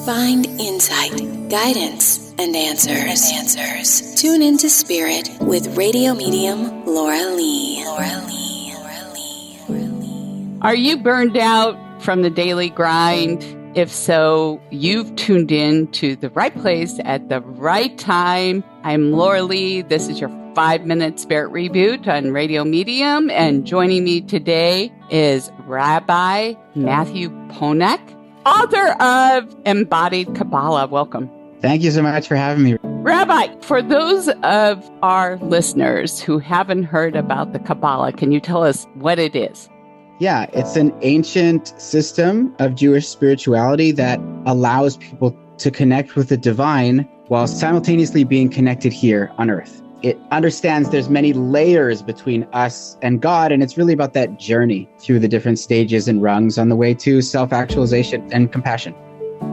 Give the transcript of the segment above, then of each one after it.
Find insight, guidance, and answers. Tune into Spirit with radio medium Laura Lee. Are you burned out from the daily grind? If so, you've tuned in to the right place at the right time. I'm Laura Lee. This is your 5-minute Spirit Reboot on Radio Medium. And joining me today is Rabbi Matthew Ponak, author of Embodied Kabbalah. Welcome. Thank you so much for having me. Rabbi, for those of our listeners who haven't heard about the Kabbalah, can you tell us what it is? Yeah, it's an ancient system of Jewish spirituality that allows people to connect with the divine while simultaneously being connected here on earth. It understands there's many layers between us and God, and it's really about that journey through the different stages and rungs on the way to self-actualization and compassion.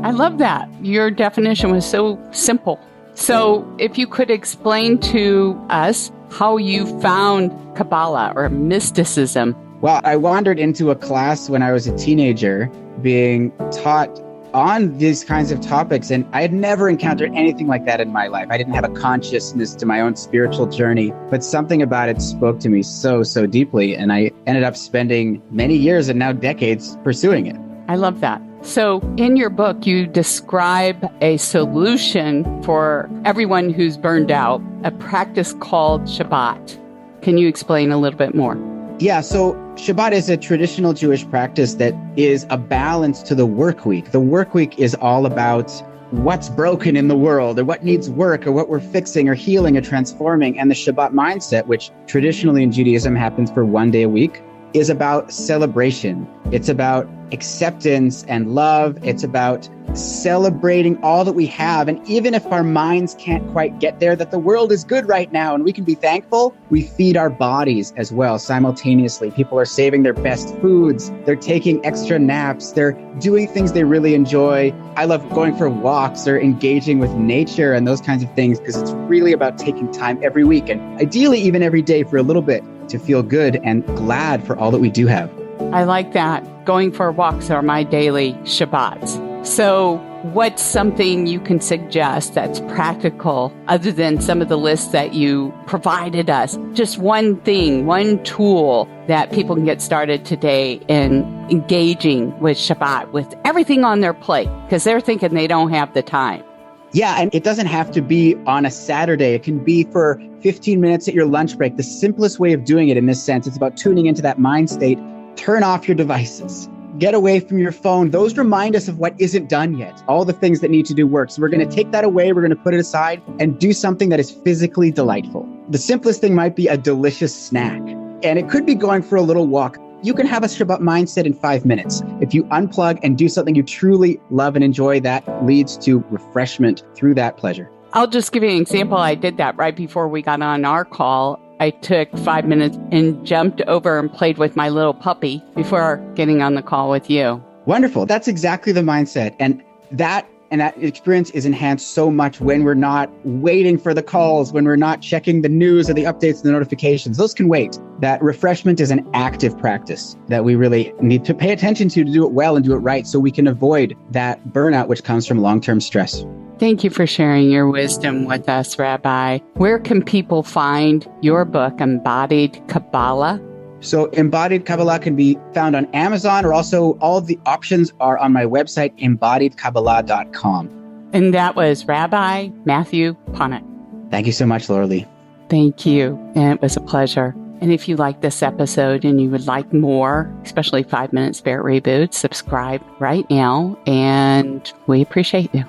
I love that. Your definition was so simple. So if you could explain to us how you found Kabbalah or mysticism. Well, I wandered into a class when I was a teenager being taught on these kinds of topics, and I had never encountered anything like that in my life. I didn't have a consciousness to my own spiritual journey, but something about it spoke to me so deeply, and I ended up spending many years and now decades pursuing it. I love that. So in your book, you describe a solution for everyone who's burned out, a practice called Shabbat. Can you explain a little bit more? Yeah, so Shabbat is a traditional Jewish practice that is a balance to the work week. The work week is all about what's broken in the world or what needs work or what we're fixing or healing or transforming. And the Shabbat mindset, which traditionally in Judaism happens for one day a week, is about celebration. It's about acceptance and love. It's about celebrating all that we have. And even if our minds can't quite get there, that the world is good right now and we can be thankful, we feed our bodies as well simultaneously. People are saving their best foods. They're taking extra naps. They're doing things they really enjoy. I love going for walks or engaging with nature and those kinds of things because it's really about taking time every week and ideally even every day for a little bit to feel good and glad for all that we do have. I like that. Going for walks are my daily Shabbats. So what's something you can suggest that's practical other than some of the lists that you provided us? Just one thing, one tool that people can get started today in engaging with Shabbat, with everything on their plate, because they're thinking they don't have the time. Yeah, and it doesn't have to be on a Saturday. It can be for 15 minutes at your lunch break. The simplest way of doing it in this sense, it's about tuning into that mind state. Turn off your devices. Get away from your phone. Those remind us of what isn't done yet, all the things that need to do work. So we're going to take that away. We're going to put it aside and do something that is physically delightful. The simplest thing might be a delicious snack. And it could be going for a little walk. You can have a Shabbat mindset in 5 minutes. If you unplug and do something you truly love and enjoy, that leads to refreshment through that pleasure. I'll just give you an example. I did that right before we got on our call. I took 5 minutes and jumped over and played with my little puppy before getting on the call with you. Wonderful. That's exactly the mindset. And that experience is enhanced so much when we're not waiting for the calls, when we're not checking the news or the updates and the notifications. Those can wait. That refreshment is an active practice that we really need to pay attention to do it well and do it right so we can avoid that burnout which comes from long-term stress. Thank you for sharing your wisdom with us, Rabbi. Where can people find your book, Embodied Kabbalah? So Embodied Kabbalah can be found on Amazon, or also all of the options are on my website, embodiedkabbalah.com. And that was Rabbi Matthew Ponak. Thank you so much, Laura Lee. Thank you. And it was a pleasure. And if you like this episode and you would like more, especially 5-minute Spirit Reboot, subscribe right now. And we appreciate you.